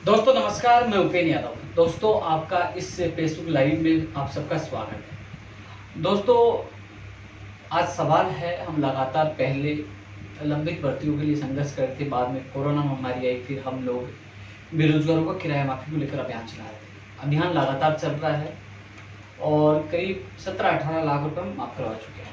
दोस्तों नमस्कार, मैं उपेन यादव। दोस्तों आपका इस फेसबुक लाइव में आप सबका स्वागत है। दोस्तों आज सवाल है, हम लगातार पहले लंबित भर्तियों के लिए संघर्ष करते, बाद में कोरोना महामारी आई, फिर हम लोग बेरोजगारों का किराया माफी को लेकर अभियान चला रहे थे। अभियान लगातार चल रहा है और करीब 17-18 लाख रुपए हम माफ करवा चुके हैं।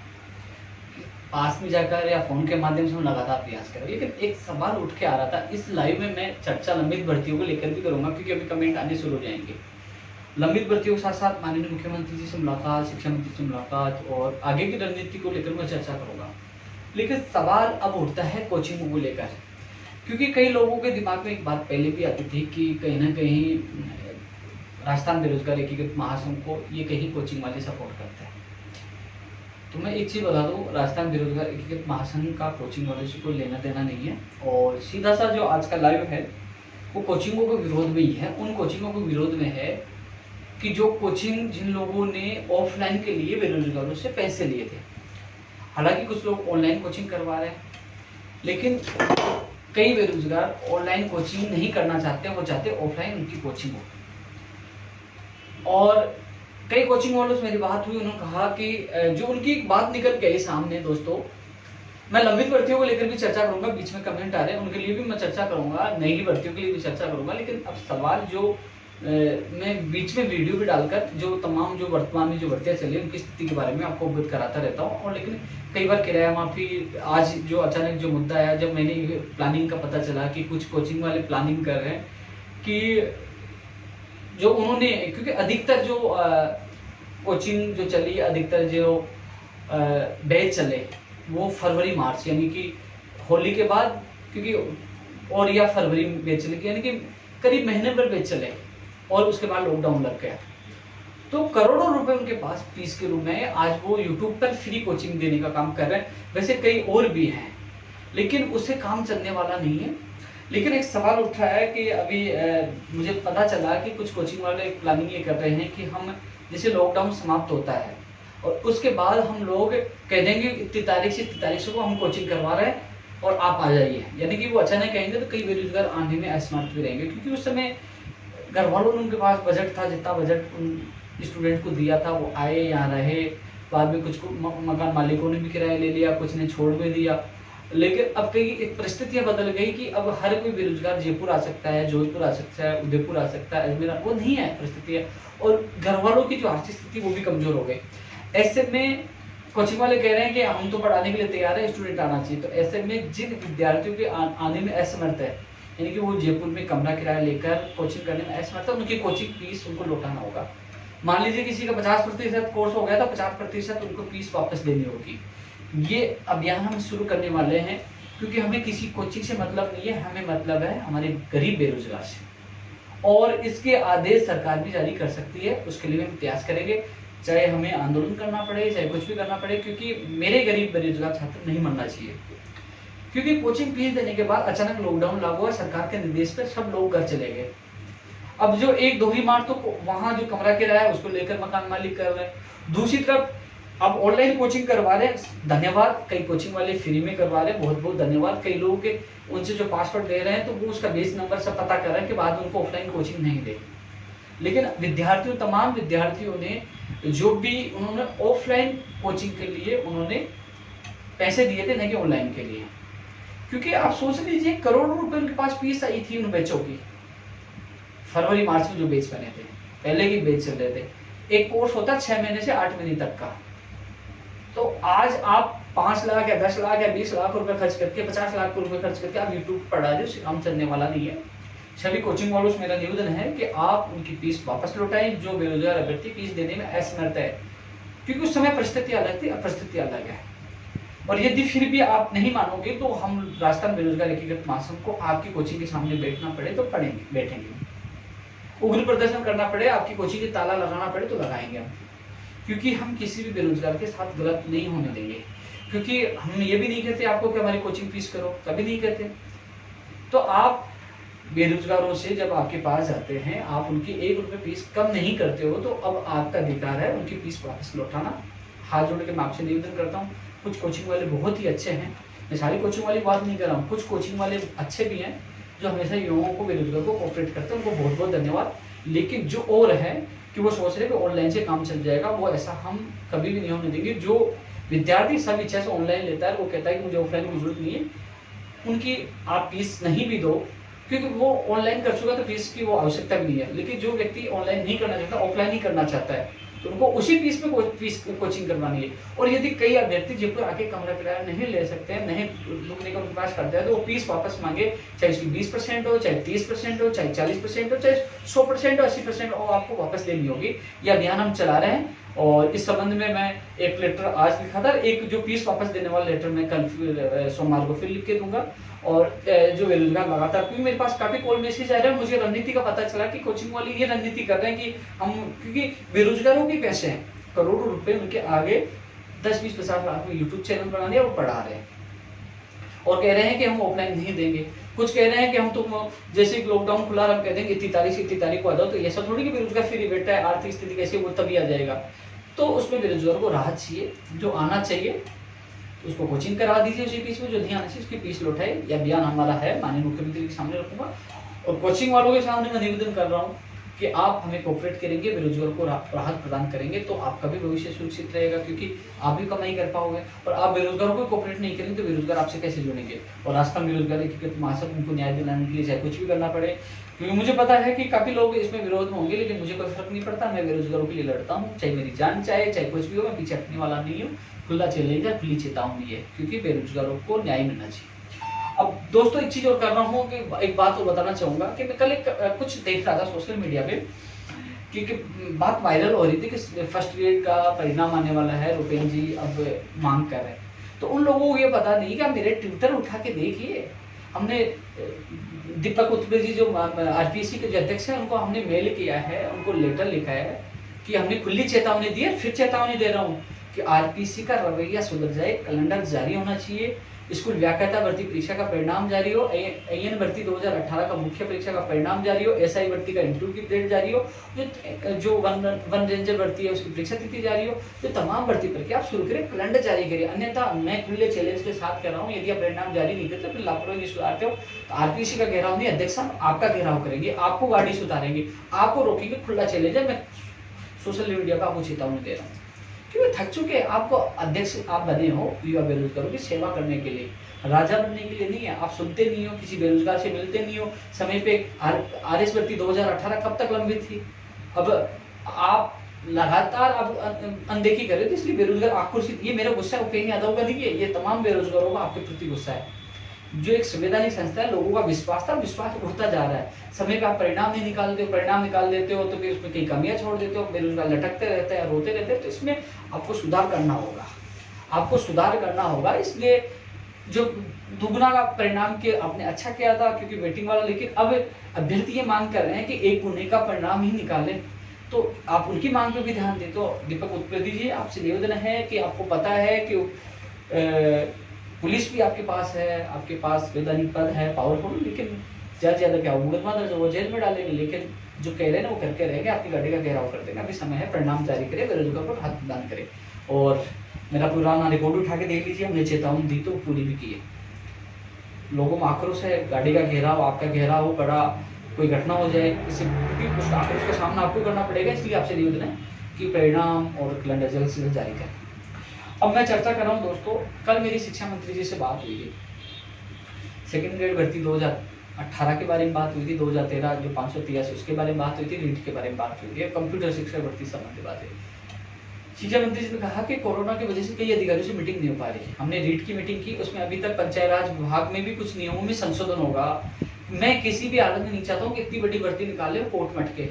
पास में जाकर या फोन के माध्यम से हम लगातार प्रयास करें, लेकिन एक सवाल उठ के आ रहा था। इस लाइव में मैं चर्चा लंबित भर्तियों को लेकर भी करूंगा, क्योंकि अभी कमेंट आने शुरू हो जाएंगे। लंबित भर्तियों के साथ साथ माननीय मुख्यमंत्री जी से मुलाकात, शिक्षा मंत्री से मुलाकात और आगे की रणनीति को लेकर मैं चर्चा करूंगा। लेकिन सवाल अब उठता है कोचिंग को लेकर, क्योंकि कई लोगों के दिमाग में एक बात पहले भी आती थी कि कहीं ना कहीं राजस्थान बेरोजगार एकीकृत महासंघ को ये कहीं कोचिंग वाले सपोर्ट करते हैं। तो मैं एक चीज़ बता दूं, राजस्थान बेरोजगार एकीकृत महासंघ का कोचिंग वाले से कोई लेना देना नहीं है। और सीधा सा जो आज का लाइव है वो कोचिंगों के विरोध में ही है। उन कोचिंगों के विरोध में है कि जो कोचिंग जिन लोगों ने ऑफलाइन के लिए बेरोजगारों से पैसे लिए थे। हालांकि कुछ लोग ऑनलाइन कोचिंग करवा रहे हैं, लेकिन कई बेरोजगार ऑनलाइन कोचिंग नहीं करना चाहते, वो चाहते ऑफलाइन उनकी कोचिंग हो। और कई कोचिंग वालों से मेरी बात हुई, उन्होंने कहा कि जो उनकी एक बात निकल के आई सामने। दोस्तों मैं लंबित भर्तियों को लेकर भी चर्चा करूंगा, बीच में कमेंट आ रहे हैं उनके लिए भी मैं चर्चा करूंगा, नई भर्तियों के लिए भी चर्चा करूंगा। लेकिन अब सवाल जो मैं बीच में वीडियो भी डालकर जो तमाम जो वर्तमान में जो भर्तियां चली उनकी स्थिति के बारे में आपको अवगत कराता रहता हूँ। और लेकिन कई बार किराया माफी, आज जो अचानक जो मुद्दा आया, जब मैंने प्लानिंग का पता चला कि कुछ कोचिंग वाले प्लानिंग कर रहे हैं कि जो उन्होंने, क्योंकि अधिकतर जो कोचिंग जो चली, अधिकतर जो बैच चले वो फरवरी मार्च यानी कि होली के बाद, क्योंकि और या फरवरी में बैच चले, यानी कि करीब महीने भर बैच चले और उसके बाद लॉकडाउन लग गया। तो करोड़ों रुपए उनके पास फीस के रूप में, आज वो यूट्यूब पर फ्री कोचिंग देने का काम कर रहे हैं। वैसे कई और भी हैं, लेकिन उससे काम चलने वाला नहीं है। लेकिन एक सवाल उठा है कि अभी मुझे पता चला कि कुछ कोचिंग वाले प्लानिंग ये कर रहे हैं कि हम जैसे लॉकडाउन समाप्त होता है और उसके बाद हम लोग कह देंगे इतनी तारीख से इतनी तारीख को हम कोचिंग करवा रहे हैं और आप आ जाइए। यानी कि वो अचानक कहेंगे तो कई बेरोजगार आने में असमर्थ भी रहेंगे, क्योंकि उस समय घर वालों ने उनके पास बजट था, जितना बजट उन स्टूडेंट को दिया था वो आए, यहाँ रहे। बाद में कुछ मकान मालिकों ने भी किराया ले लिया, कुछ ने छोड़ भी दिया। लेकिन अब कई एक परिस्थितियां बदल गई कि अब हर कोई बेरोजगार जयपुर आ सकता है, जोधपुर आ सकता है, उदयपुर आ सकता है, अजमेर, वो नहीं है परिस्थितियां। और घर वालों की जो आर्थिक स्थिति वो भी कमजोर हो गई। ऐसे में कोचिंग वाले कह रहे हैं कि हम तो पढ़ाने के लिए तैयार है, स्टूडेंट आना चाहिए। तो ऐसे में जिन विद्यार्थियों के आने में असमर्थ है, यानी कि वो जयपुर में कमरा किराया लेकर कोचिंग करने में असमर्थ है, उनकी कोचिंग फीस उनको लौटाना होगा। मान लीजिए किसी का 50% कोर्स हो गया तो 50% उनको फीस वापस देनी होगी। ये अभियान हम शुरू करने वाले हैं, क्योंकि हमें किसी कोचिंग से मतलब नहीं है, हमें मतलब है हमारे गरीब बेरोजगार से। और इसके आदेश सरकार भी जारी कर सकती है, उसके लिए हम प्रयास करेंगे, चाहे हमें आंदोलन करना पड़े, चाहे कुछ भी करना पड़े, क्योंकि मेरे गरीब बेरोजगार छात्र नहीं मरना चाहिए। क्योंकि कोचिंग फीस देने के बाद अचानक लॉकडाउन लागू हुआ, सरकार के निर्देश पर सब लोग घर चले गए। अब जो एक दोहरी मार तो वहां जो कमरा किराया है उसको लेकर मकान मालिक कर रहे हैं। दूसरी तरफ अब ऑनलाइन कोचिंग करवा रहे हैं, धन्यवाद। कई कोचिंग वाले फ्री में करवा रहे हैं, बहुत बहुत धन्यवाद। कई लोगों के उनसे जो पासवर्ड ले रहे हैं तो वो उसका बेस नंबर सब पता कर रहे हैं कि बाद में उनको ऑफलाइन कोचिंग नहीं दे। लेकिन विद्यार्थियों, तमाम विद्यार्थियों ने जो भी उन्होंने ऑफलाइन कोचिंग के लिए उन्होंने पैसे दिए थे, नहीं कि ऑनलाइन के लिए। क्योंकि आप सोच लीजिए करोड़ों रुपए उनके पास फीस आई थी उन बैचों की। फरवरी मार्च में जो बैच बने थे, पहले की बैच चल रहे थे। एक कोर्स होता है 6 महीने से 8 महीने तक का। तो आज आप 5 लाख या 10 लाख या 20 लाख रुपए खर्च करके, 50 लाख रुपए खर्च करके आप यूट्यूब पढ़ा रहे हो, उससे काम चलने वाला नहीं है। सभी कोचिंग वालों से मेरा निवेदन है कि आप उनकी फीस वापस लौटाएं, जो बेरोजगार अभ्यर्थी फीस देने में असमर्थ है। क्योंकि उस समय परिस्थिति अलग थी, अब परिस्थिति अलग है। और यदि फिर भी आप नहीं मानोगे तो हम राजस्थान बेरोजगार एकीकृत महासंघ को आपकी कोचिंग के सामने बैठना पड़े तो पढ़ेंगे, बैठेंगे। उग्र प्रदर्शन करना पड़े, आपकी कोचिंग के ताला लगाना पड़े तो लगाएंगे हम। क्योंकि हम किसी भी बेरोजगार के साथ गलत नहीं होने देंगे। क्योंकि हम ये भी नहीं कहते आपको कि हमारी कोचिंग फीस करो, कभी नहीं कहते। तो आप बेरोजगारों से जब आपके पास जाते हैं, आप उनकी 1 रुपए फीस कम नहीं करते हो, तो अब आपका अधिकार है उनकी फीस वापस लौटाना। हाथ जोड़ के मैं आपसे निवेदन करता हूँ। कुछ कोचिंग वाले बहुत ही अच्छे हैं, मैं सारी कोचिंग वाली बात नहीं कर रहा हूँ, कुछ कोचिंग वाले अच्छे भी हैं जो हमेशा युवाओं को, बेरोजगार को कोऑपरेट करते हैं, उनको बहुत बहुत धन्यवाद। लेकिन जो और है कि वो सोच रहे हैं कि ऑनलाइन से काम चल जाएगा, वो ऐसा हम कभी भी नहीं होने देंगे। जो विद्यार्थी सब इच्छा से ऑनलाइन लेता है, वो कहता है कि मुझे ऑफलाइन की जरूरत नहीं है, उनकी आप फीस नहीं भी दो, क्योंकि वो ऑनलाइन कर चुका तो फीस की वो आवश्यकता भी नहीं है। लेकिन जो व्यक्ति ऑनलाइन नहीं करना चाहता, ऑफलाइन ही करना चाहता है, तो उनको उसी फीस में कोचिंग करवानी है। और यदि कई अभ्यर्थी जयपुर आके कमरा किराया नहीं ले सकते हैं, नहीं रुकने का उनके पास करते हैं, तो वो फीस वापस मांगे, चाहे उसकी 20% हो, चाहे 30% हो, चाहे 40% हो, चाहे 100% हो, 80% हो, आपको वापस देनी होगी। यह अभियान हम चला रहे हैं और इस संबंध में मैं एक लेटर आज लिखा था, एक जो फीस वापस देने वाला लेटर मैं कल सोमवार को फिर लिख के दूंगा। और जो बेरोजगार लगातार, क्योंकि मेरे पास काफी कॉल मैसेज आ रहे हैं, मुझे रणनीति का पता चला कि कोचिंग वाले ये रणनीति कर रहे हैं कि हम, क्योंकि बेरोजगारों के पैसे हैं, करोड़ों रुपए उनके आगे 10, 20, 50 लाख में यूट्यूब चैनल बना दिया और पढ़ा रहे हैं और कह रहे हैं कि हम ऑफलाइन नहीं देंगे। कुछ कह रहे हैं कि हम तो जैसे लॉकडाउन खुला, हम कह देंगे इतनी तारीख से इतनी तारीख को आ जाओ, तो ऐसा थोड़ी कि बेरोजगार फ्री बैठा है, आर्थिक स्थिति कैसी वो तभी आ जाएगा। तो उसमें बेरोजगार को राहत चाहिए, जो आना चाहिए उसको कोचिंग करा दीजिए उसी फीस में, जो नहीं आना चाहिए उसकी फीस लौटाए। यह अभियान हमारा है, माननीय मुख्यमंत्री के सामने रखूंगा और कोचिंग वालों के सामने मैं निवेदन कर रहा हूँ कि आप हमें कोऑपरेट करेंगे, बेरोजगार को राहत प्रदान करेंगे, तो आपका भी भविष्य सुरक्षित रहेगा, क्योंकि आप भी कमाई कर पाओगे। और आप बेरोजगारों को कोऑपरेट नहीं करेंगे तो बेरोजगार आपसे कैसे जुड़ेंगे। और राजस्थान बेरोजगार एकीकृत महासंघ उनको न्याय दिलाने के लिए चाहे कुछ भी करना पड़े, क्योंकि मुझे पता है कि काफी लोग इसमें विरोध में होंगे, लेकिन मुझे कोई फर्क नहीं पड़ता, मैं बेरोजगारों के लिए लड़ता हूँ, चाहे मेरी जान चाहे कुछ भी हो, मैं पीछे हटने वाला नहीं हूँ। खुला चैलेंज है, खुली चेतावनी है, क्योंकि बेरोजगारों को न्याय मिलना चाहिए। अब दोस्तों एक चीज और कर रहा हूँ कि एक बात और बताना चाहूंगा कि मैं कल कुछ देख रहा था सोशल मीडिया पे कि बात वायरल हो रही थी कि फर्स्ट ग्रेड का परिणाम आने वाला है, रुपेन जी अब मांग कर रहे हैं। तो उन लोगों को ये पता नहीं कि मेरे ट्विटर उठा के देखिए, हमने दीपक उत्पे जी जो आरपीसी के जो अध्यक्ष हैं, उनको हमने मेल किया है, उनको लेटर लिखा है कि हमने खुली चेतावनी दी है, फिर चेतावनी दे रहा हूँ कि आरपीसी का रवैया सुधर जाए, कैलेंडर जारी होना चाहिए, स्कूल व्याख्याता भर्ती परीक्षा का परिणाम जारी हो, AN भर्ती 2018 का मुख्य परीक्षा का परिणाम जारी हो, SI भर्ती का इंटरव्यू की डेट जारी हो, जो वन रेंजर भर्ती है उसकी परीक्षा तिथि जारी हो, जो तमाम भर्ती प्रक्रिया आप शुरू करें, कैलेंडर जारी करिए। अन्यथा मैं खुले चैलेंज के साथ कह रहा हूँ, यदि आप परिणाम जारी नहीं करते फिर लापरवाही नहीं सुधारते हो तो आरपीसी का घेराव नहीं, अध्यक्ष साहब आपका घेराव करेंगे, आपको गाड़ी सुधारेंगे, आपको रोकेंगे। खुला चैलेंज है, मैं सोशल मीडिया पर आपको चेतावनी दे रहा हूँ, क्योंकि थक चुके। आपको अध्यक्ष आप बने हो युवा बेरोजगारों की सेवा करने के लिए, राजा बनने के लिए नहीं है। आप सुनते नहीं हो, किसी बेरोजगार से मिलते नहीं हो। समय पे RS भर्ती 2018 कब तक लंबित थी, अब आप लगातार आप अनदेखी कर रहे थे, इसलिए बेरोजगार आक्रोशित। ये मेरा गुस्सा उपेन्द्र यादव का नहीं है, ये तमाम बेरोजगारों का आपके प्रति गुस्सा है। जो एक संवैधानिक संस्था है, लोगों का विश्वास था, विश्वास उठता जा रहा है। समय पे आप परिणाम नहीं निकालते हो, परिणाम निकाल देते हो तो फिर उसमें कई कमियां छोड़ देते हो, बेरोजगार लटकते रहते हैं, रोते रहते हैं। तो इसमें आपको सुधार करना होगा, आपको सुधार करना होगा। इसलिए जो दुगना का परिणाम के आपने अच्छा किया था क्योंकि वेटिंग वाला, लेकिन अब अभ्यर्थी ये मांग कर रहे हैं कि 1 गुने का परिणाम ही निकाले, तो आप उनकी मांग पे भी ध्यान दें। तो दीपक उत्पे जी आपसे निवेदन है कि आपको पता है कि पुलिस भी आपके पास है, आपके पास वैधानिक पद है, पावरफुल, लेकिन ज्यादा क्या मुकदमा दर्ज वो जेल में डालेंगे, लेकिन जो कह रहे हैं ना वो करके रहेंगे, आपकी गाड़ी का घेराव कर देंगे। अभी समय है, परिणाम जारी करें, बेरोजगार को राहत प्रदान करें। और मेरा पुराना रिकॉर्ड उठा के देख लीजिए, हमने चेतावनी दी तो पूरी भी की है। लोगों में आक्रोश है, गाड़ी का घेराव, आपका घेराव बड़ा, कोई घटना हो जाए इससे, क्योंकि उस आक्रोश का सामना आपको करना पड़ेगा। इसलिए आपसे निवेदन है कि परिणाम और कैलेंडर जल्द से जल्द जारी करें। अब मैं चर्चा कर रहा हूँ दोस्तों, कल मेरी शिक्षा मंत्री जी से बात हुई थी, सेकंड ग्रेड भर्ती 2018 के बारे में बात हुई थी, 2013 जो 583 उसके बारे में बात हुई थी, रीट के बारे में बात हुई थी, कंप्यूटर शिक्षा भर्ती संबंधी बात है। शिक्षा मंत्री जी ने कहा कि कोरोना की वजह से कई अधिकारियों से मीटिंग नहीं हो पा रही। हमने रीट की मीटिंग की, उसमें अभी तक पंचायत राज विभाग में भी कुछ नियमों में संशोधन होगा। मैं किसी भी हालत में नहीं चाहता हूँ कि इतनी बड़ी भर्ती निकाले कोर्ट मटके।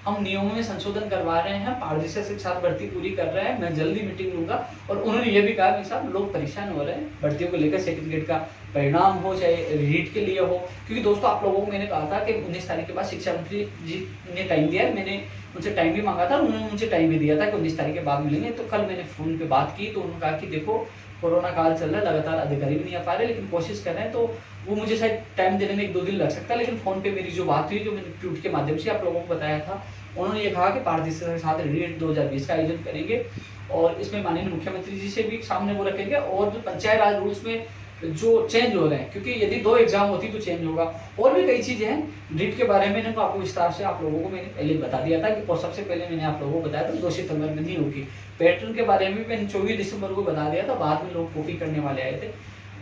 हम नियमों में संशोधन करवा रहे हैं, पारदर्शिता के साथ भर्ती पूरी कर रहे हैं। मैं जल्दी मीटिंग लूंगा। और उन्होंने ये भी कहा कि साहब लोग परेशान हो रहे हैं भर्तियों को लेकर, सेकंड ग्रेड का परिणाम हो चाहे रीट के लिए हो, क्योंकि दोस्तों आप लोगों को मैंने कहा था कि 19 तारीख के बाद शिक्षा मंत्री जी ने टाइम दिया है। मैंने उनसे टाइम भी मांगा था, उन्होंने मुझे टाइम भी दिया था कि 19 तारीख के बाद मिलेंगे। तो कल मैंने फोन पे बात की तो उन्होंने कहा कि देखो कोरोना काल चल रहा है, लगातार अधिकारी भी नहीं आ पा रहे, लेकिन कोशिश कर रहे हैं। तो वो मुझे शायद टाइम देने में 1-2 दिन लग सकता है, लेकिन फोन पे मेरी जो बात हुई, जो मैंने ट्वीट के माध्यम से आप लोगों को बताया था, उन्होंने ये कहा कि पारदर्शिता के साथ रीट 2020 का आयोजन करेंगे और इसमें माननीय मुख्यमंत्री जी से भी सामने वो रखेंगे। और जो पंचायत राज रूल्स में जो चेंज हो रहे हैं, क्योंकि यदि 2 एग्जाम होती तो चेंज होगा। और भी कई चीजें हैं नीट के बारे में, तो आपको विस्तार से आप लोगों को मैंने पहले बता दिया था और सबसे पहले मैंने आप लोगों को बताया था 2 सितंबर में नहीं होगी। पैटर्न के बारे में मैंने 24 दिसंबर को बता दिया था, बाद में लोग कॉपी करने वाले आए थे।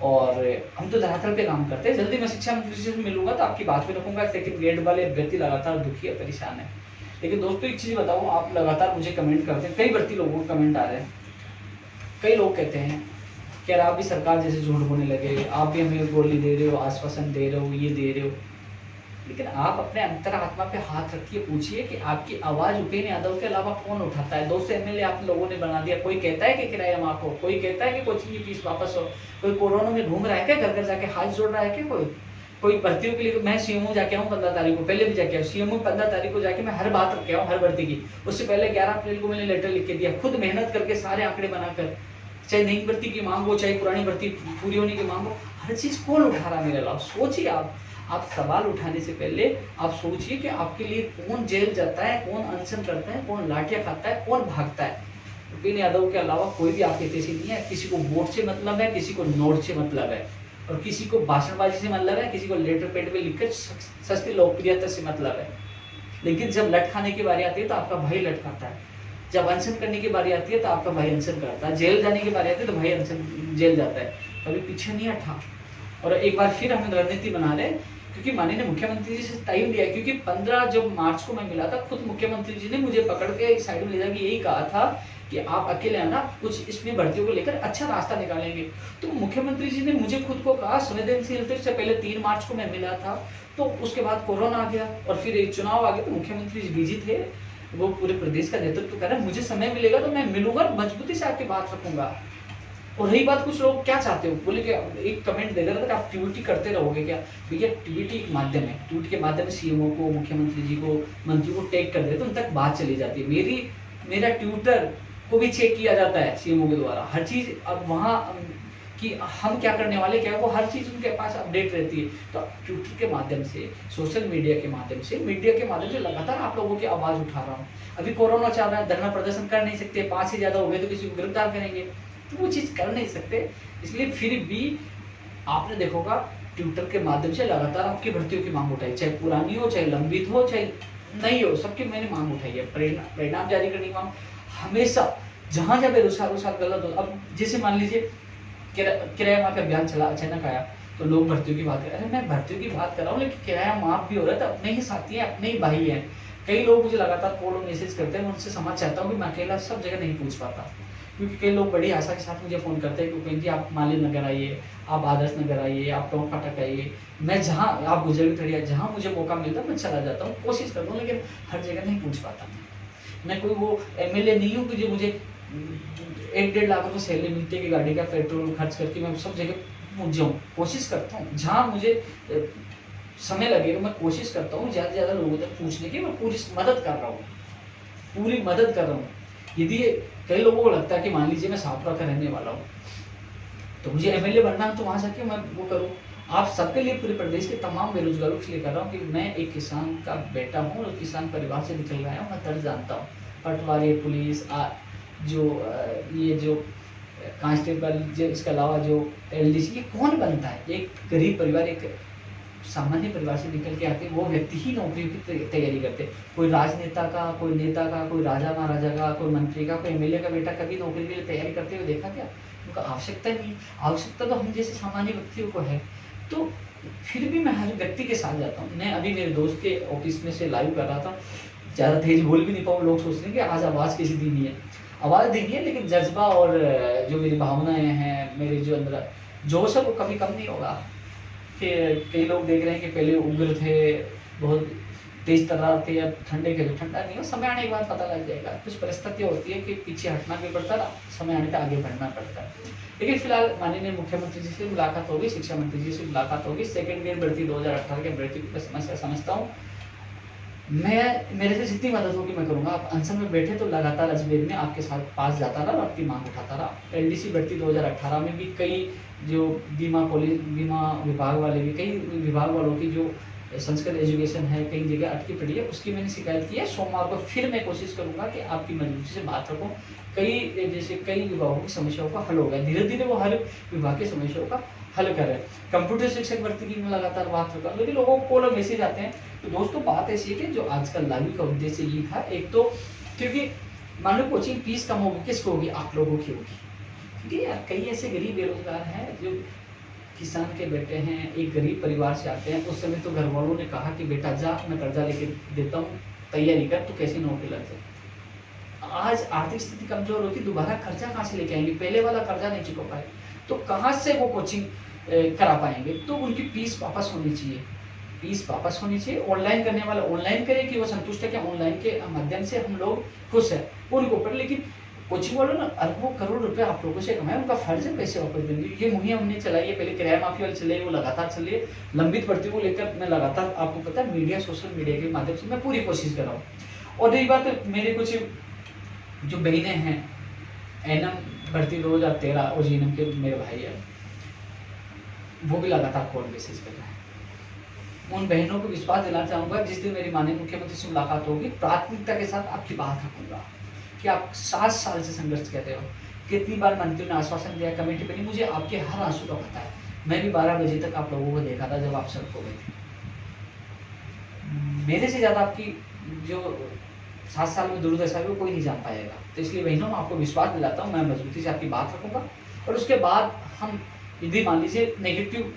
और हम तो धरातल पे काम करते हैं। जल्दी मैं शिक्षा मंत्री से मिलूंगा तो आपकी बात भी रखूंगा। सेकंड ग्रेड वाले अभ्यर्थी लगातार दुखी है, परेशान है। लेकिन दोस्तों एक चीज बताऊं, आप लगातार मुझे कमेंट करते हैं, कई भर्ती लोगों को कमेंट आ रहे हैं। कई लोग कहते हैं कि यार आप भी सरकार जैसे झूठ बोलने लगे, आप भी हमें गोली दे रहे हो, आश्वासन दे रहे हो, ये दे रहे हो। लेकिन आप अपने अंतरात्मा पे हाथ रखिए, पूछिए कि आपकी आवाज उपेंद्र यादव के अलावा कौन उठाता है। 200 एमएलए आप लोगों ने बना दिया। कोई कहता है कि किराया माफ हो, कोई कहता है कि कोचिंग की फीस वापस हो, कोई कोरोना में घूम रहा है क्या, घर घर जाके हाथ जोड़ रहा है क्या कोई भर्तियों के लिए। मैं सीएमओ जाके आऊँ 15 तारीख को, पहले भी जाके आऊँ सीएमओ 15 तारीख को जाके मैं हर बात रख के आऊँ, हर भर्ती की। उससे पहले 11 अप्रैल को मैंने लेटर लिख के दिया, खुद मेहनत करके सारे आंकड़े बनाकर। चाहे नई भर्ती की मांग हो, चाहे पुरानी भर्ती पूरी होने की मांग हो, हर चीज कौन उठा रहा मेरे अलावा। सोचिए आप सवाल उठाने से पहले आप सोचिए कि आपके लिए कौन जेल जाता है, कौन अनशन करता है, कौन लाठियां खाता है, कौन भागता है। उपेंद्र यादव के अलावा कोई भी आपके जैसे नहीं है। किसी को वोट से मतलब है, किसी को नोट से मतलब है, और किसी को भाषणबाजी से मतलब है, किसी को लेटर पेड पे लिखकर सस्ती लोकप्रियता से मतलब है। लेकिन जब लट खाने की बारी आती है तो आपका भाई लट खाता है, जब अनशन करने की बारी आती है तो आपका भाई अनशन करता है, जेल जाने की बारी आती है तो भाई अनशन जेल जाता है, कभी पीछे नहीं हटा। और एक बार फिर हम रणनीति बना रहे, क्योंकि माननीय मुख्यमंत्री जी से टाइम लिया, क्योंकि 15 जब मार्च को मैं मिला था, खुद मुख्यमंत्री जी ने मुझे पकड़ के साइड में ले जाकर यही कहा था कि आप अकेले आना, कुछ इसमें भर्तियों को लेकर अच्छा रास्ता निकालेंगे। तो मुख्यमंत्री जी ने मुझे खुद को कहा संवेदनशील से पहले 3 मार्च को मैं मिला था, तो उसके बाद कोरोना आ गया और फिर एक चुनाव आ गया, तो मुख्यमंत्री जी बिजी थे, वो पूरे प्रदेश का नेतृत्व कर रहे हैं। मुझे समय मिलेगा तो मैं मिलूंगा, मजबूती से आपकी बात रखूंगा। और रही बात, कुछ लोग क्या चाहते हो, बोले कि एक कमेंट दे रहा था कि आप ट्वीटी करते रहोगे क्या। भैया ट्वीटी एक माध्यम है, ट्वीट के माध्यम से सीएमओ को, मुख्यमंत्री जी को, मंत्री को टैग कर देते तो उन तक बात चली जाती है। मेरा ट्विटर को भी चेक किया जाता है सीएमओ के द्वारा, हर चीज अब वहाँ कि हम क्या करने वाले क्या, वो हर चीज उनके पास अपडेट रहती है। तो ट्विटर के माध्यम से, सोशल मीडिया के माध्यम से, मीडिया के माध्यम से लगातार आप लोगों की आवाज उठा रहा हूँ। अभी कोरोना चल रहा है, धरना प्रदर्शन कर नहीं सकते, 5 से ज्यादा हो गए तो किसी को गिरफ्तार करेंगे, तो वो चीज कर नहीं सकते। इसलिए फिर भी आपने देखोगा ट्विटर के माध्यम से लगातार आपकी भर्तियों की मांग उठाई, चाहे पुरानी हो, चाहे लंबित हो, चाहे नहीं हो, सबकी मैंने मांग उठाई है। परिणाम जारी करने की मांग हमेशा, जहां जहां बेरोजगारों के साथ गलत हो। अब जैसे मान लीजिए किराया माफ का अभियान चला, अचानक आया तो लोग भर्तियों की बात कर रहे हैं। मैं भर्तियों की बात कर रहा हूँ, लेकिन किराया माफ भी हो रहा है तो अपने ही साथी हैं, अपने ही भाई हैं। कई लोग मुझे लगातार कॉल और मैसेज करते हैं, मैं उनसे समझ चाहता हूँ कि मैं अकेला सब जगह नहीं पूछ पाता, क्योंकि कई लोग बड़ी आशा के साथ मुझे फोन करते हैं कि उपेंद्र जी आप माली नगर आइए, आप आदर्श नगर आइए, आप टोंक फाटक आइए। मैं जहाँ, आप गुजर खड़िया, जहाँ मुझे मौका मिलता है मैं चला जाता हूँ, कोशिश करता हूँ, लेकिन हर जगह नहीं पूछ पाता। मैं कोई वो एमएलए नहीं हूँ कि जो मुझे 1-1.5 लाख रुपए सैलरी मिलती है कि गाड़ी का पेट्रोल खर्च करके मैं सब जगह पहुंच जाऊँ। कोशिश करता हूँ जहाँ मुझे समय लगेगा, मैं कोशिश करता हूँ ज़्यादा से ज़्यादा लोगों तक पहुँचने की। मैं पूरी मदद कर रहा हूँ, पूरी मदद कर रहा हूँ। यदि कई लोगों को लगता है कि मान लीजिए मैं सापुरा का रहने वाला हूँ तो मुझे एमएलए बनना है, तो वहाँ जाके मैं वो करूँ। आप सबके लिए, पूरे प्रदेश के तमाम बेरोजगारों के लिए कर रहा हूँ कि मैं एक किसान का बेटा हूँ और किसान परिवार से निकल गया हूँ। मैं दर्द जानता हूँ। पटवारी, पुलिस, ये जो कांस्टेबल, जो इसके अलावा जो एलडीसी, ये कौन बनता है। एक गरीब परिवार, एक सामान्य परिवार से निकल के आते वो व्यक्ति ही नौकरी की तैयारी करते। कोई राजनेता का, कोई नेता का, कोई राजा महाराजा का, कोई मंत्री का, कोई एमएलए का बेटा कभी नौकरी के लिए तैयारी करते हुए देखा क्या? उनका आवश्यकता नहीं। आवश्यकता तो हम जैसे सामान्य व्यक्तियों को है। तो फिर भी मैं हर व्यक्ति के साथ जाता हूँ। मैं अभी मेरे दोस्त के ऑफिस में से लाइव कर रहा था, ज़्यादा तेज बोल भी नहीं पाऊँ, लोग सोच रहे हैं कि आज आवाज़ कैसी धीमी है। आवाज़ धीमी है, लेकिन जज्बा और जो मेरी भावनाएं हैं, मेरे जो अंदर जोश है, वो कभी कम नहीं होगा। कि कई लोग देख रहे हैं कि पहले उग्र थे, बहुत तेज तर्रार थे, अब ठंडे के ठंडा नहीं हो। समय आने के बाद पता लग जाएगा। कुछ परिस्थितियाँ होती है कि पीछे हटना भी पड़ता है, समय आने पर आगे बढ़ना पड़ता है। लेकिन फिलहाल माननीय मुख्यमंत्री जी से मुलाकात होगी, शिक्षा मंत्री जी से मुलाकात होगी। सेकंड ग्रेड भर्ती 2018 के भर्ती की समस्या समझता हूँ मैं, मेरे से जितनी मदद होगी मैं करूंगा। आप अनशन में बैठे तो लगातार अजमेर में आपके साथ पास जाता रहा और आपकी मांग उठाता रहा। एलडीसी भर्ती 2018 में भी कई जो बीमा विभाग वाले भी, कई विभाग वालों की जो संस्कृत एजुकेशन है कई जगह अटकी पड़ी है, उसकी मैंने शिकायत की है। सोमवार को फिर मैं कोशिश करूंगा कि आपकी मजबूती से बात रखूं। कई विभागों की समस्याओं का हल हो गया, धीरे धीरे वो हर विभाग की समस्याओं का हल कर रहे हैं। कंप्यूटर शिक्षक भर्ती की मैं लगातार बात करता हूँ, लेकिन लोगों को कॉल और मैसेज आते हैं। तो दोस्तों बात ऐसी है कि जो आजकल लागू का उद्देश्य ये था, एक तो क्योंकि मान लो कोचिंग फीस कम होगी, किसको होगी? आप लोगों की होगी। क्योंकि यार कई ऐसे गरीब बेरोजगार हैं जो किसान के बेटे हैं, एक गरीब परिवार से आते हैं। उस समय तो घर वालों ने कहा कि बेटा जा, मैं कर्जा लेके देता हूँ, तैयारी कर, तो कैसे नौकरी लग जाए। आज आर्थिक स्थिति कमजोर होती, दोबारा कर्जा कहाँ से लेके आएंगे? पहले वाला कर्जा नहीं चुका पाए तो कहाँ से वो कोचिंग करा पाएंगे? तो उनकी फीस वापस होनी चाहिए, फीस वापस होनी चाहिए। ऑनलाइन करने वाला ऑनलाइन करे कि वो संतुष्ट है कि ऑनलाइन के माध्यम से हम लोग खुश है, उनको ऊपर। लेकिन कोचिंग वालों ने अरबों करोड़ रुपए आप लोगों से कमाए, उनका फर्ज है पैसे वापस देंगे। ये मुहिम हमने चलाई है, पहले किराया माफी वाली चलाई, वो लगातार चल रही है। लंबित भर्ती को लेकर मैं लगातार, आपको पता है, मीडिया, सोशल मीडिया के माध्यम से मैं पूरी कोशिश कर रहा हूँ। और रही बात मेरे कुछ जो बहनें हैं, एनएम भर्ती 2013 और जीएनएम के मेरे भाई है, वो भी लगातार कॉल मैसेज कर रहे हैं। उन बहनों को विश्वास दिलाना चाहूंगा, जिस दिन मेरी माननीय मुख्यमंत्री से मुलाकात होगी, प्राथमिकता के साथ आपकी बात रखूंगा कि आप 7 साल से संघर्ष कर रहे हो। कितनी बार मंत्री ने आश्वासन दिया, कमेटी बनी, मुझे आपके हर आंसू का पता है। मैं भी 12 बजे तक आप लोगों को देखा था जब आप सड़क हो गए थे। मेरे से ज्यादा आपकी जो 7 साल में दुर्दशा है वो कोई नहीं जान पाएगा। तो इसलिए बहनों, मैं आपको विश्वास दिलाता हूँ, मैं मजबूती से आपकी बात रखूंगा। और उसके बाद हम, यदि मान लीजिए नेगेटिव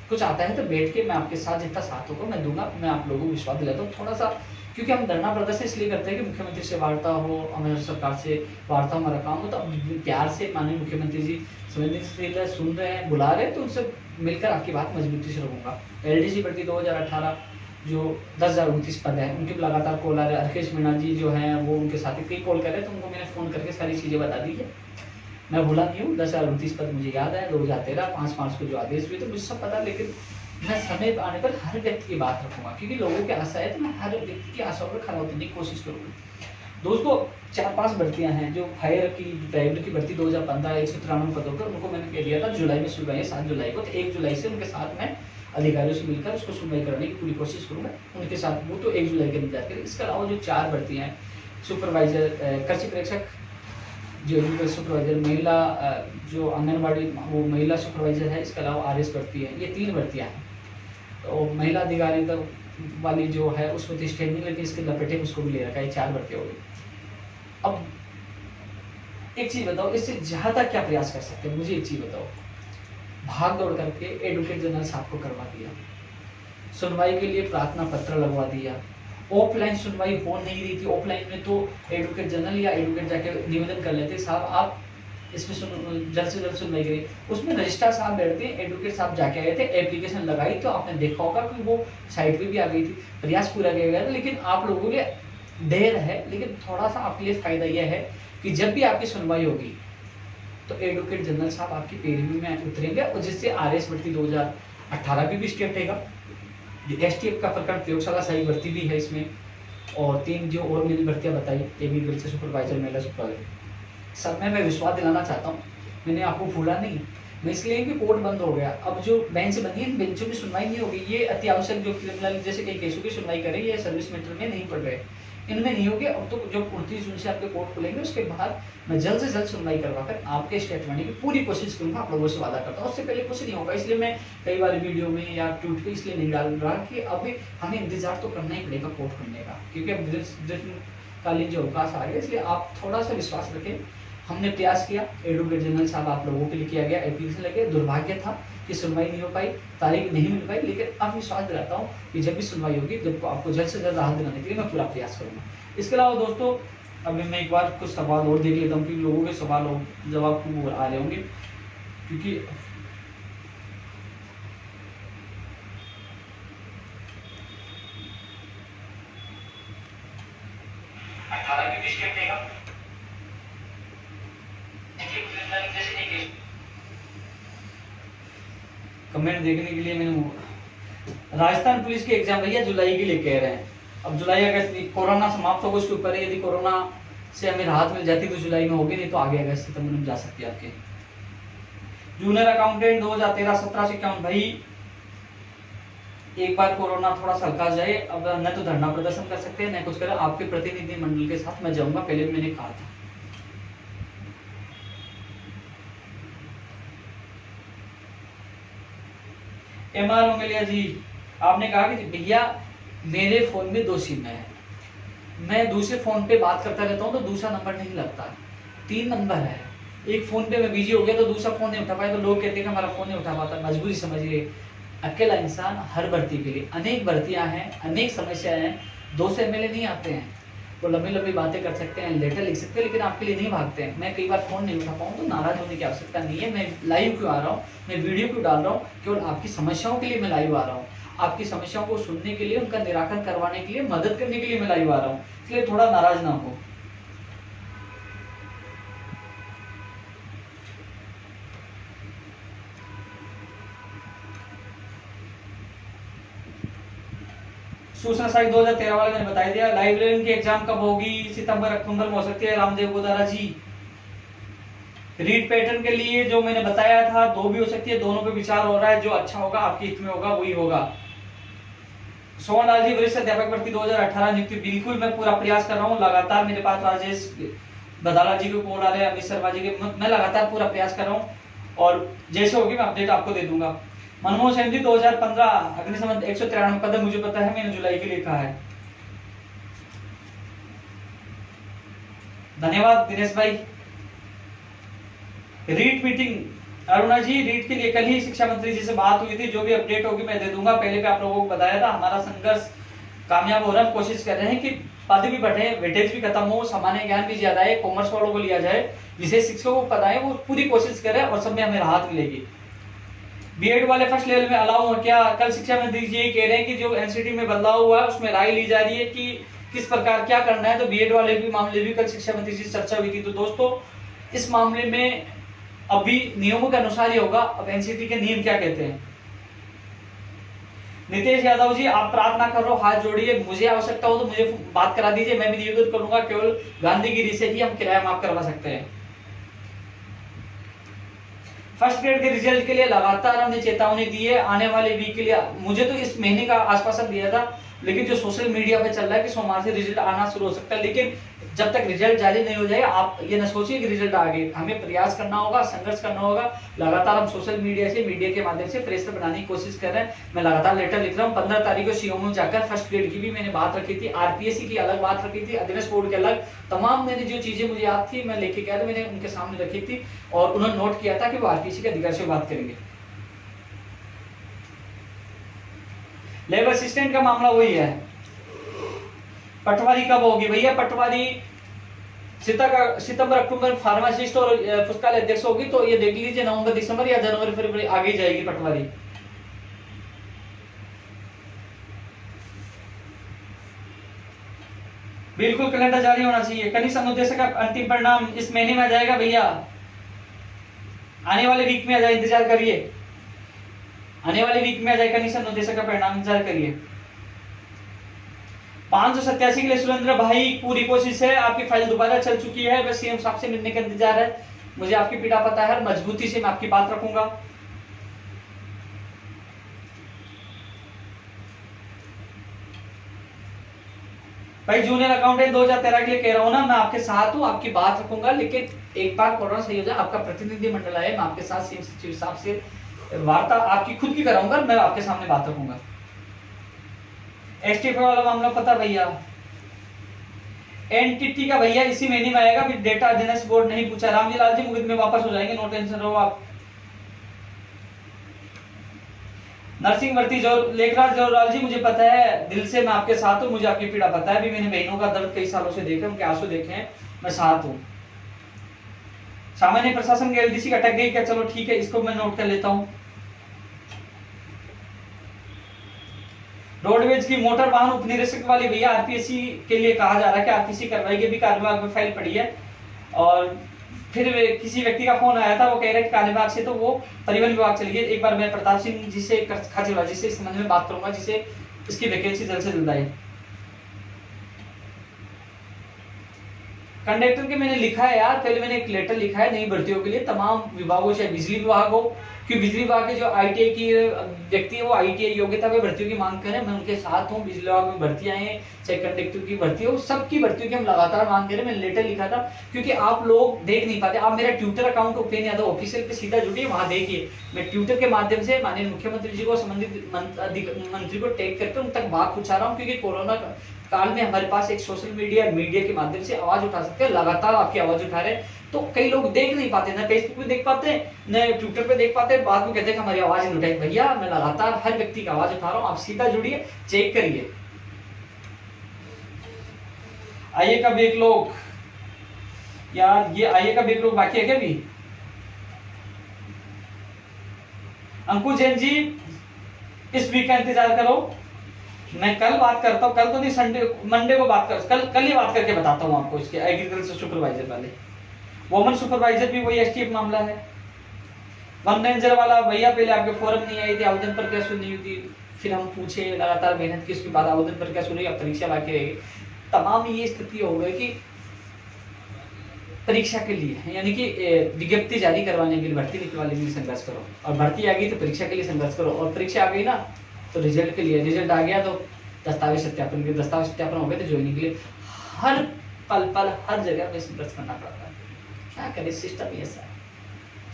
कुछ आता है, तो बैठ के मैं आपके साथ जितना साथ होगा मैं दूंगा। मैं आप लोगों को विश्वास दिलाता हूँ थोड़ा सा, क्योंकि हम धरना प्रदर्शन इसलिए करते हैं कि मुख्यमंत्री से वार्ता हो, हमारे सरकार से वार्ता, हमारा काम हो। तो प्यार से माननीय मुख्यमंत्री जी संवेदनशील सुन रहे हैं, बुला रहे हैं, तो उनसे मिलकर आपकी बात मजबूती से रखूंगा। एलडीसी भर्ती 2018 जो 10,029 पद है, उनके लगातार कॉल आ रहे हैं। अर्केश मीणा जी जो हैं वो उनके साथी कई कॉल कर रहे हैं, तो उनको मैंने फोन करके सारी चीजें बता दी है। मैं भूला नहीं हूँ, 10,029 पद मुझे याद है। 2013 5 मार्च को जो आदेश हुए थे मुझे सब पता, लेकिन मैं समय आने पर हर व्यक्ति की बात रखूंगा, क्योंकि लोगों की आशा है, तो मैं हर व्यक्ति की आशाओं पर खरा उतरने की कोशिश करूंगा। दोस्तों 4-5 भर्तियां हैं। जो फायर की, ड्राइवर की भर्ती 2015 193 पदों पर, उनको मैंने कह दिया था जुलाई में सुनवाई है, 7 जुलाई को। तो 1 जुलाई से उनके साथ मैं अधिकारियों से मिलकर उसको सुनवाई कराने की पूरी कोशिश करूंगा उनके साथ। वो तो 1 जुलाई के इंतजार करें। इसके अलावा जो 4 भर्तियां हैं, सुपरवाइजर, कृषि प्रेक्षक, जो एग्रीकल्चर सुपरवाइजर, महिला जो आंगनबाड़ी वो महिला सुपरवाइजर है, इसके अलावा आरएस भर्ती है। ये 3 भर्तियां हैं। तो महिला अधिकारिता वाली जो है उसमें तो स्टेट नहीं, लेकिन इसके लपेटे में उसको भी ले रखा है। 4 भर्तियां हो गई। अब एक चीज बताओ, इससे ज्यादा क्या प्रयास कर सकते हैं? मुझे एक चीज बताओ। भाग दौड़ करके एडवोकेट जनरल साहब को करवा दिया, सुनवाई के लिए प्रार्थना पत्र लगवा दिया। ऑफलाइन सुनवाई हो नहीं रही थी। ऑफलाइन में तो एडवोकेट जनरल या एडवोकेट जाके निवेदन कर लेते, साहब आप इसमें जल्द से जल्द सुनवाई करिए। उसमें रजिस्ट्रार साहब बैठते हैं, एडवोकेट साहब जाके आए थे, एप्लीकेशन लगाई, तो आपने देखा होगा कि वो साइट पे भी आ गई थी, प्रयास पूरा किया गया था। लेकिन आप लोगों के देर है, लेकिन थोड़ा सा आपके लिए फायदा यह है कि जब भी आपकी सुनवाई होगी तो एडवोकेट जनरल साहब आपकी पैरवी में उतरेंगे, और जिससे आरएस भर्ती 2018 भी स्टेप रहेगा। एसटीएफ का प्रकरण प्रयोगशाला सही भर्ती भी है इसमें, और 3 जो और मैंने भर्तियां बताई, एग्रीकल्चर सुपरवाइजर, महिला सुपरवाइजर, सब में मैं विश्वास दिलाना चाहता हूँ। मैंने आपको भूला नहीं, मैं इसलिए कि कोर्ट बंद हो गया। अब जो बेंच बनी है, बेंचों में सुनवाई नहीं होगी। ये अति आवश्यक जो क्रिमिनल जैसे कई केसों की सुनवाई करें, ये सर्विस मैटर में नहीं पड़ रहे, इनमें नहीं होगी। अब तो जो 29 जून से आपके कोर्ट खुलेंगे, उसके बाद मैं जल्द से जल्द सुनवाई करवाकर आपके स्टेट बनने की पूरी कोशिश करूंगा। आप लोगों से वादा करता हूँ, उससे पहले कुछ नहीं होगा। इसलिए मैं कई बार वीडियो में या ट्वीट पे इसलिए नहीं डाल रहा कि अभी हमें इंतजार तो करना ही पड़ेगा कोर्ट खुलने का, क्योंकि अब दीर्घकालीन जो अवकाश आ गया। इसलिए आप थोड़ा सा विश्वास रखें। हमने प्रयास किया, एडवोकेट जनरल साहब आप लोगों के लिए किया गया, एप्लीकेशन लगे, दुर्भाग्य था कि सुनवाई नहीं हो पाई, तारीख नहीं मिल पाई। लेकिन अब विश्वास दिलाता हूँ कि जब भी सुनवाई होगी, जब आपको जल्द से जल्द राहत दिलाने के लिए मैं पूरा प्रयास करूंगा। इसके अलावा दोस्तों, अभी मैं एक बार कुछ सवाल और देख लेता हूँ, क्योंकि लोगों के सवाल और जवाब खूब आ रहे होंगे, क्योंकि कमेंट देखने के लिए मैंने राजस्थान पुलिस के एग्जाम भैया जुलाई के लिए कह रहे हैं। अब जुलाई अगस्त कोरोना समाप्त होगा, उसके ऊपर है। यदि कोरोना से हमें राहत मिल जाती तो जुलाई में होगी, नहीं तो आगे अगस्त सितंबर में जा सकती है आपके। जूनियर अकाउंटेंट 2013-17 से क्या भाई, एक बार कोरोना थोड़ा सा हल्का जाए, अब न तो धरना प्रदर्शन कर सकते हैं न कुछ करें। आपके प्रतिनिधि मंडल के साथ मैं जाऊंगा, पहले भी मैंने कहा था। MR उंगलिया जी, आपने कहा कि भैया मेरे फोन में 2 सिम है, मैं दूसरे फोन पे बात करता रहता हूँ तो दूसरा नंबर नहीं लगता, 3 नंबर है, एक फोन पे मैं बिजी हो गया तो दूसरा फोन नहीं उठा पाया, तो लोग कहते हैं कि हमारा फोन नहीं उठा पाता, मजबूरी समझिए। अकेला इंसान हर भर्ती के लिए, अनेक भर्तियां हैं, अनेक समस्याएं हैं, 2 से MLA नहीं आते हैं, वो लंबी लंबी बातें कर सकते हैं, लेटर लिख सकते हैं, लेकिन आपके लिए नहीं भागते हैं। मैं कई बार फोन नहीं उठा पाऊँ तो नाराज होने की आवश्यकता नहीं है। मैं लाइव क्यों आ रहा हूँ, मैं वीडियो क्यों डाल रहा हूँ, केवल आपकी समस्याओं के लिए मैं लाइव आ रहा हूँ, आपकी समस्याओं को सुनने के लिए, उनका निराकरण करवाने के लिए, मदद करने के लिए मैं लाइव आ रहा हूँ, इसलिए थोड़ा नाराज ना हो। सूचना साइट 2013 वाले मैंने बता दिया। लाइब्रेरियन की एग्जाम कब होगी? सितंबर अक्टूबर में हो सकती है, रामदेव गोदारा जी। रीड पैटर्न के लिए जो मैंने बताया था 2 भी हो सकती है, दोनों पे विचार हो रहा है, जो अच्छा होगा आपके हित में होगा वही होगा। सोहन लाल जी, वरिष्ठ अध्यापक भर्ती 2018 नियुक्ति, बिल्कुल मैं पूरा प्रयास कर रहा हूँ, लगातार मेरे पास राजेश बदाला जी को कोड आ रहे हैं, अमित शर्मा जी के, मैं लगातार पूरा प्रयास कर रहा हूँ और जैसे होगी मैं अपडेट आपको दे दूंगा। मनमोहन सिंह जी 2015 अग्निशमन 193 पद, मुझे पता है, मैंने जुलाई के लिए कहा है। धन्यवाद दिनेश भाई। रीट मीटिंग अरुणा जी, रीट के लिए कल ही शिक्षा मंत्री जी से बात हुई थी, जो भी अपडेट होगी मैं दे दूंगा। पहले भी आप लोगों को बताया था, हमारा संघर्ष कामयाब हो रहा है, कोशिश कर रहे हैं कि पद भी बढ़े, वेटेज भी खत्म हो, सामान्य ज्ञान भी ज्यादा है, कॉमर्स वालों को लिया जाए, जिसे शिक्षकों को पता है वो पूरी कोशिश करें और सब में हमें राहत मिलेगी। बीएड वाले फर्स्ट लेवल में अलाउ हो क्या? कल शिक्षा मंत्री जी यही कह रहे हैं कि जो एनसीटी में बदलाव हुआ है उसमें राय ली जा रही है कि किस प्रकार क्या करना है, तो बीएड वाले भी मामले भी कल शिक्षा मंत्री जी से चर्चा हुई थी। तो दोस्तों इस मामले में अभी नियमों के अनुसार ही होगा, अब एनसीटी के नियम क्या कहते हैं। नितेश यादव जी, आप प्रार्थना करो, हाथ जोड़िए, मुझे आवश्यकता हो तो मुझे बात करा दीजिए, मैं भी निवेदन करूंगा, केवल गांधीगिरी से ही हम किराया माफ करवा सकते हैं। फर्स्ट ग्रेड के रिजल्ट के लिए लगातार हमने चेतावनी दी है, आने वाले वीक के लिए, मुझे तो इस महीने का आश्वासन दिया था, लेकिन जो सोशल मीडिया पे चल रहा है कि सोमवार से रिजल्ट आना शुरू हो सकता है, लेकिन जब तक रिजल्ट जारी नहीं हो जाए आप ये न सोचिए कि रिजल्ट आ गए, हमें प्रयास करना होगा, संघर्ष करना होगा। लगातार हम सोशल मीडिया से, मीडिया के माध्यम से प्रेशर बनाने की कोशिश कर रहे हैं। मैं लगातार लेटर लिख रहा हूँ। 15 तारीख को सीओ में जाकर फर्स्ट ग्रेड की भी मैंने बात रखी थी, आरपीएससी की अलग बात रखी थी, अध्ययन बोर्ड की अलग, तमाम मैंने जो चीजें मुझे याद थी मैं लेके गया था, मैंने उनके सामने रखी थी और उन्होंने नोट किया था कि वो आरपीएससी के अधिकारी से बात करेंगे। लेबर असिस्टेंट का मामला वही है। पटवारी कब होगी भैया? पटवारी सितंबर अक्टूबर फार्मासिस्ट और पुस्तकालय अध्यक्ष होगी, तो ये देख लीजिए नवंबर दिसंबर या जनवरी फरवरी आगे जाएगी पटवारी। बिल्कुल कैलेंडर जारी होना चाहिए। कनिष्ठ अनुदेशक का अंतिम परिणाम इस महीने में आ जाएगा भैया, आने वाले वीक में आ जाए, इंतजार करिए, आने वाले वीक में आ जाए कनिष्ठ अनुदेशक का परिणाम, इंतजार करिए। 587 के लिए सुरेंद्र भाई पूरी कोशिश है, आपकी फाइल दोबारा चल चुकी है, बस सीएम साहब से मिलने का इंतजार है, मुझे आपकी पीड़ा पता है, मजबूती से मैं आपकी बात रखूंगा। भाई जूनियर अकाउंटेंट 2013 के लिए कह रहा हूं ना, मैं आपके साथ हूं, आपकी बात रखूंगा, लेकिन एक बार कोरोना सही हो जाए, आपका प्रतिनिधि मंडल आए, मैं आपके साथ सीएम सचिव साहब से वार्ता आपकी खुद की कराऊंगा, मैं आपके सामने बात रखूंगा। एसटीएफ वाला मामला पता भैया, एनटीटी का भैया इसी महीने में आएगा, अभी डेटा अध्ययन बोर्ड नहीं पूछा। रामजी लाल जी मुकदमे वापस हो जाएंगे, नो टेंशन रहो आप। नर्सिंग भर्ती जो लेखराज जोरलाल जी, मुझे पता है, दिल से मैं आपके साथ हूँ, मुझे आपकी पीड़ा पता है, अभी मैंने बहनों का दर्द कई सालों से देखा, उनके आंसू देखे हैं, मैं साथ हूँ। सामान्य प्रशासन के एलडीसी का अटक गई क्या? चलो ठीक है, इसको मैं नोट कर लेता हूँ। रोडवेज की मोटर वाहन उपनिरीक्षक वाली भैया आरपीएससी के लिए कहा जा रहा है कि आरपीएससी कार्रवाई की भी कार्यविभाग में फाइल पड़ी है, और फिर किसी व्यक्ति का फोन आया था, वो कह रहे हैं कार्यविभाग से तो वो परिवहन विभाग चली गई। एक बार मैं प्रताप सिंह जी से खाचरवाल जी से इस संबंध में बात करूंगा, जिसे इसकी वैकेंसी जल्द से जल्द आए। कंडक्टर के मैंने लिखा है यार, पहले मैंने एक लेटर लिखा है नई भर्तियों के लिए तमाम विभागों, चाहे बिजली विभाग हो, कि बिजली विभाग के जो ITI की व्यक्ति है वो ITI योग्यता पे भर्तियों की मांग करें, मैं उनके साथ हूँ। बिजली विभाग में भर्तियां हैं, चाहे कंडक्टर की भर्ती हो, सबकी भर्तियों की हम लगातार मांग करें। मैंने लेटर लिखा था, क्योंकि आप लोग देख नहीं पाते। आप मेरा Twitter account Upendra Yadav official पे सीधा जुड़िए, वहां देखिए मैं ट्विटर के माध्यम से माननीय मुख्यमंत्री जी को, संबंधित मंत्री को टैग करके उन तक बात पहुंचा रहा हूँ, क्योंकि कोरोना काल में हमारे पास एक सोशल मीडिया के माध्यम से आवाज उठा सकते हैं। लगातार आपकी आवाज उठा रहे हैं, तो कई लोग देख नहीं पाते, ना फेसबुक पे देख पाते हैं, न ट्विटर पे देख पाते हैं, बाद में कहते हैं कि हमारी आवाज नहीं उठाई। भैया मैं लगातार हर व्यक्ति की आवाज उठा रहा हूँ, आप सीधा जुड़िए, चेक करिए। आइए का एक लोग यार, ये आइए का एक लोग बाकी है क्या भी? अंकुश जैन जी, इस वीक का इंतजार करो, मैं कल बात करता हूँ। कल तो नहीं, संडे मंडे को बात कर, कल ही बात करके बताता हूँ आपको इसके एग्रीकल्चर सुपरवाइजर वाले। वोमन सुपरवाइजर भी वही STF मामला है। वन रेंजर वाला भैया पहले आपके फॉर्म नहीं आई थी, आवेदन प्रक्रिया शुरू नहीं हुई थी, फिर हम पूछे, लगातार मेहनत की, उसके बाद आवेदन प्रक्रिया शुरू हुई, अब परीक्षा बाकी रहेगी। तमाम ये स्थिति हो गई कि परीक्षा के लिए, यानी कि विज्ञप्ति जारी करवाने के लिए, भर्ती निकलवाने के लिए संघर्ष करो, और भर्ती आ गई तो परीक्षा के लिए संघर्ष करो, और परीक्षा आ गई ना तो रिजल्ट के लिए, रिजल्ट आ गया तो दस्तावेज सत्यापन के, दस्तावेज सत्यापन हो गए तो ज्वाइनिंग के लिए। हर पल हर जगह में संघर्ष करना पड़ता है। क्या करें, सिस्टम ही ऐसा है।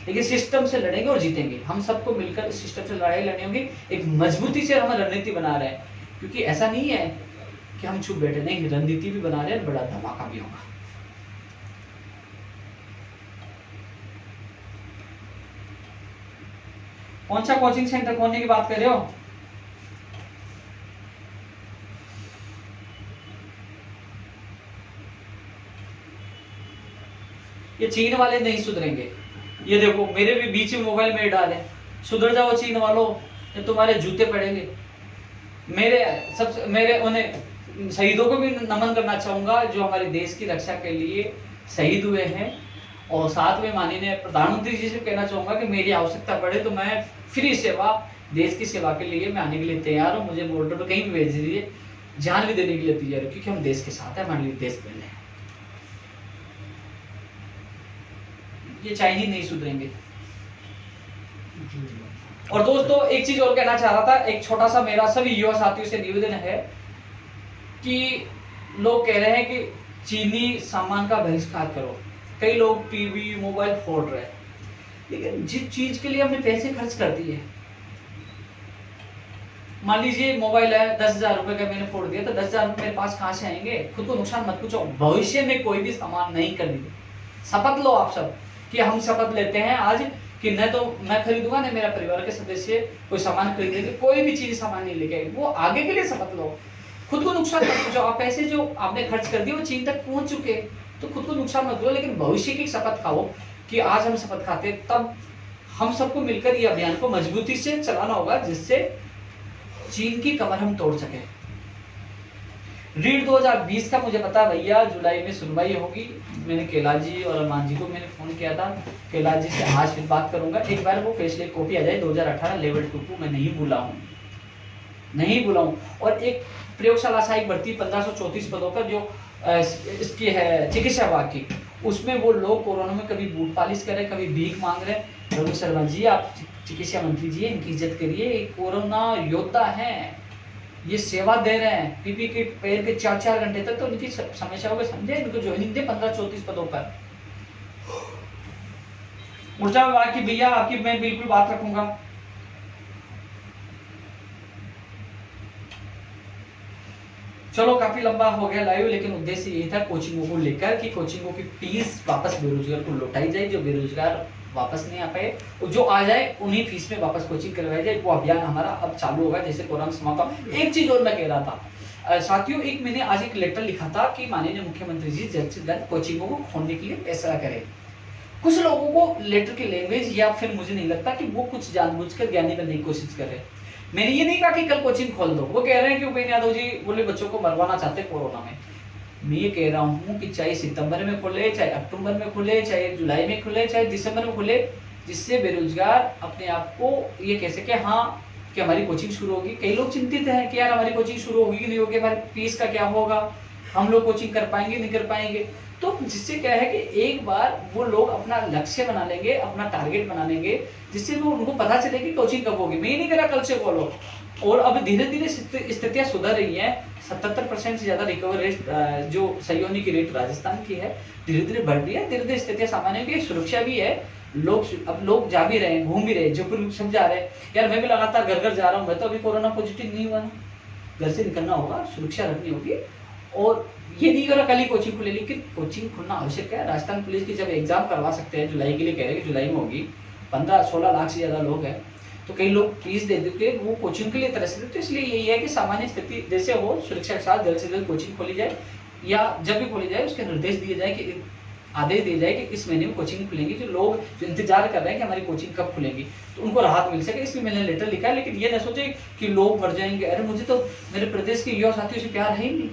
लेकिन सिस्टम से लड़ेंगे और जीतेंगे, हम सबको मिलकर इस सिस्टम से लड़ाई लड़नी होगी। एक मजबूती से हम रणनीति बना रहे हैं, क्योंकि ऐसा नहीं है कि हम चुप बैठे, नहीं, रणनीति भी बना रहे हैं, बड़ा धमाका भी होगा। कौन सा कोचिंग सेंटर खोलने की बात कर रहे हो? ये चीन वाले नहीं सुधरेंगे। ये देखो मेरे भी बीच में मोबाइल में डाले, सुधर जाओ चीन वालों, ये तुम्हारे जूते पड़ेंगे। मेरे उन्हें शहीदों को भी नमन करना चाहूंगा जो हमारे देश की रक्षा के लिए शहीद हुए हैं, और साथ में माननीय प्रधानमंत्री जी से कहना चाहूंगा कि मेरी आवश्यकता पड़े तो मैं फ्री सेवा, देश की सेवा के लिए मैं आने के लिए तैयार हूँ। मुझे बॉर्डर पर कहीं भी भेज दीजिए, जान भी देने के लिए तैयार हूँ, क्योंकि हम देश के साथ हैं, हमारे लिए देश पहले है। ये चाइनीज नहीं सुधरेंगे। और दोस्तों एक चीज और कहना चाह रहा था, एक छोटा सा मेरा सभी युवा साथियों से निवेदन है कि लोग कह रहे हैं कि चीनी सामान का बहिष्कार करो। कई लोग टीवी मोबाइल फोड़ रहे हैं, लेकिन जिस चीज के लिए हमने पैसे खर्च कर दिए, मान लीजिए मोबाइल है 10,000 रुपए का, मैंने फोड़ दिया तो 10,000 रुपए मेरे पास कहां से आएंगे? खुद को नुकसान मत पूछो, भविष्य में कोई भी सामान नहीं खरीदे। शपथ लो आप सब कि हम शपथ लेते हैं आज कि न तो मैं खरीदूंगा, न मेरा परिवार के सदस्य कोई सामान खरीदेंगे, कोई भी चीज सामान नहीं लेके, वो आगे के लिए शपथ लो। खुद को नुकसान मत पूछो, आप पैसे जो आपने खर्च कर दिए वो चीन तक पहुंच चुके, तो खुद को नुकसान मत करो, लेकिन भविष्य की शपथ खाओ कि आज हम शपथ खाते, तब हम सबको मिलकर ये अभियान को मजबूती से चलाना होगा, जिससे चीन की कमर हम तोड़ सके। रीड 2020 का मुझे पता भैया जुलाई में सुनवाई होगी। मैंने कैलाश जी और अरमान जी को मैंने फोन किया था, कैलाश जी से आज फिर बात करूंगा। एक बार वो फैसले कॉपी आ जाए 2018 लेवल 2 को, मैं नहीं भूला हूँ। और एक प्रयोगशाला सहायक भर्ती 1534 पदों पर जो इसकी है चिकित्सा विभाग की, उसमें वो लोग कोरोना में कभी बूट पालिश कर रहे, कभी भीख मांग रहे। रघु शर्मा जी, आप चिकित्सा मंत्री जी, इनकी इज्जत करिए, कोरोना योद्धा हैं, ये सेवा दे रहे हैं, पीपी किट पहन के 4-4 घंटे तक, तो उनकी समस्याओं को समझे, इनको ज्वाइनिंग दे 1534 पदों पर। ऊर्जा विभाग की भैया आपकी मैं बिल्कुल बात रखूंगा। चलो काफी लंबा हो गया लाइव, लेकिन उद्देश्य यही था कोचिंगों को लेकर कि कोचिंगों की फीस वापस बेरोजगार को लौटाई जाए, जो बेरोजगार वापस नहीं आ पाए, और जो आ जाए उन्हीं फीस में वापस कोचिंग करवाई जाए। वो अभियान हमारा अब चालू होगा जैसे कोरोना समाप्त। एक चीज और मैं कह रहा था साथियों, एक मैंने आज एक लेटर लिखा था कि माननीय मुख्यमंत्री जी जल्द से जल्द कोचिंगों को खोलने के लिए फैसला करें। कुछ लोगों को लेटर की लैंग्वेज या फिर मुझे नहीं लगता कि वो कुछ जानबूझकर ज्ञानी बनने की कोशिश कर रहे हैं। मैंने ये नहीं कहा कि कल कोचिंग खोल दो, वो कह रहे हैं कि उपेंद्र यादव जी बोले बच्चों को मरवाना चाहते हैं कोरोना में। मैं ये कह रहा हूँ कि चाहे सितंबर में खुले, चाहे अक्टूबर में खुले, चाहे जुलाई में खुले, चाहे दिसंबर में खुले, जिससे बेरोजगार अपने आप को ये कह सके हाँ कि हमारी कोचिंग शुरू होगी। कई लोग चिंतित हैं कि यार हमारी कोचिंग शुरू होगी कि नहीं होगी, हमारी फीस का क्या होगा, हम लोग कोचिंग कर पाएंगे नहीं कर पाएंगे। तो जिससे क्या है कि एक बार वो लोग अपना लक्ष्य बना लेंगे, अपना टारगेट बना लेंगे, जिससे वो उनको पता चले कि कोचिंग कब होगी। मैं ये नहीं कह रहा कल से बोलो। और अब धीरे धीरे स्थितियां सुधर रही हैं। 77% से ज्यादा रिकवर रेट, जो सही होने की रेट राजस्थान की है, धीरे धीरे बढ़ रही है। धीरे धीरे स्थितियां सामान्य होगी, सुरक्षा भी है। अब लोग जा भी रहे हैं, घूम भी रहे हैं, जयपुर सब जा रहे हैं। यार मैं भी लगातार घर घर जा रहा हूँ, मैं तो अभी कोरोना पॉजिटिव नहीं हुआ ना। घर से निकलना होगा, सुरक्षा रखनी होगी। और ये नहीं करो कल ही कोचिंग खुले, लेकिन कोचिंग खुलना आवश्यक है। राजस्थान पुलिस की जब एग्जाम करवा सकते हैं, जुलाई के लिए कह रहे हैं कि जुलाई में होगी, 15-16 लाख से ज्यादा लोग हैं, तो कई लोग फीस दे देते हैं, वो कोचिंग के लिए तरस देते। तो इसलिए यही है कि सामान्य स्थिति जैसे हो, सुरक्षा के साथ जल्द से जल्द कोचिंग खोली जाए, या जब भी खोली जाए उसके निर्देश दिए जाए कि आदेश दिए जाए कि इस महीने में कोचिंग खुलेंगी। जो लोग जो इंतजार कर रहे हैं कि हमारी कोचिंग कब खुलेगी, तो उनको राहत मिल सके, इसलिए मैंने लेटर लिखा है। लेकिन ये ना सोचे कि लोग मर जाएंगे, अरे मुझे तो मेरे प्रदेश के युवा साथियों से प्यार है ही नहीं,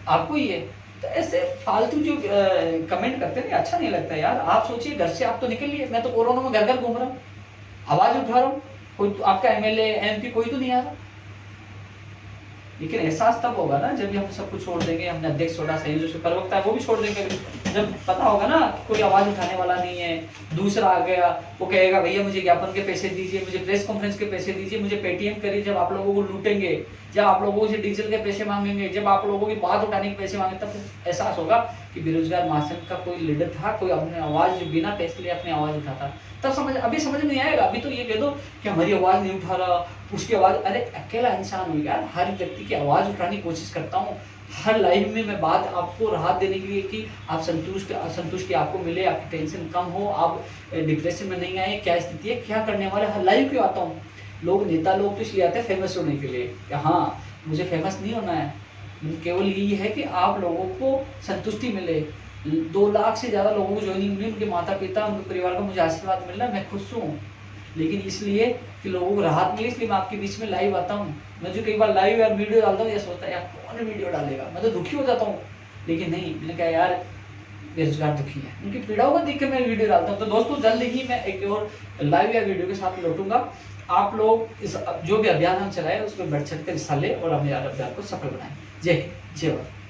आपको ही है। तो ऐसे फालतू जो कमेंट करते हैं अच्छा नहीं लगता यार। आप सोचिए, घर से आप तो निकल लिए, मैं तो कोरोना में घर घर घूम रहा हूँ, आवाज उठा रहा हूँ, कोई तो आपका एमएलए एमपी कोई तो नहीं आ रहा। लेकिन एहसास तब होगा ना जब हम सब कुछ छोड़ देंगे, हमने अध्यक्ष छोड़ा, संयोजक प्रवक्ता है वो भी छोड़ देंगे, जब पता होगा ना कोई आवाज उठाने वाला नहीं है। दूसरा आ गया, वो कहेगा भैया मुझे ज्ञापन के पैसे दीजिए, मुझे प्रेस कॉन्फ्रेंस के पैसे दीजिए, मुझे पेटीएम करिए। जब आप लोगों को लूटेंगे, जब आप लोगों से डीजल के पैसे मांगेंगे, जब आप लोगों की बात उठाने के पैसे मांगे, तब एहसास होगा कि बेरोजगार महासंघ का कोई लीडर था, कोई अपनी आवाज जो बिना पैसे लिए अपनी आवाज उठाता। तब समझ, अभी समझ नहीं आएगा। अभी तो ये कह दो कि हमारी आवाज नहीं उठा रहा, उसकी आवाज, अरे अकेला इंसान हो यार, हर व्यक्ति की आवाज उठाने की कोशिश करता हूँ। हर लाइव में मैं बात आपको राहत देने के लिए कि आप संतुष्टि आपको मिले, आपकी टेंशन कम हो, आप डिप्रेशन में नहीं आए, क्या स्थिति है, क्या करने वाले, हर लाइव क्यों आता हूँ। लोग नेता लोग तो इसलिए आते हैं फेमस होने के लिए, हाँ मुझे फेमस नहीं होना है, केवल यही है कि आप लोगों को संतुष्टि मिले। 2 लाख से ज्यादा लोगों को ज्वाइनिंग मिली, उनके माता पिता, उनके परिवार का मुझे आशीर्वाद मिल रहा है, मैं खुश हूँ। लेकिन इसलिए कि लोगों को राहत मिले, इसलिए मैं आपके बीच में लाइव आता हूँ। मैं जो कई बार लाइव यार वीडियो डालता हूँ, ये सोचता है यार कौन वीडियो डालेगा, मैं तो दुखी हो जाता हूँ। लेकिन नहीं, मैंने कहा यार बेरोजगार दुखी है, उनकी पीड़ाओं को देख के मैं वीडियो डालता हूँ। तो दोस्तों जल्द ही मैं एक और लाइव या वीडियो के साथ लौटूंगा। आप लोग इस जो भी अभियान हम चलाए उसमें बढ़ चढ़ कर हिस्सा ले और हमें अभियान को सफल बनाए। जय हिंद, जय भारत।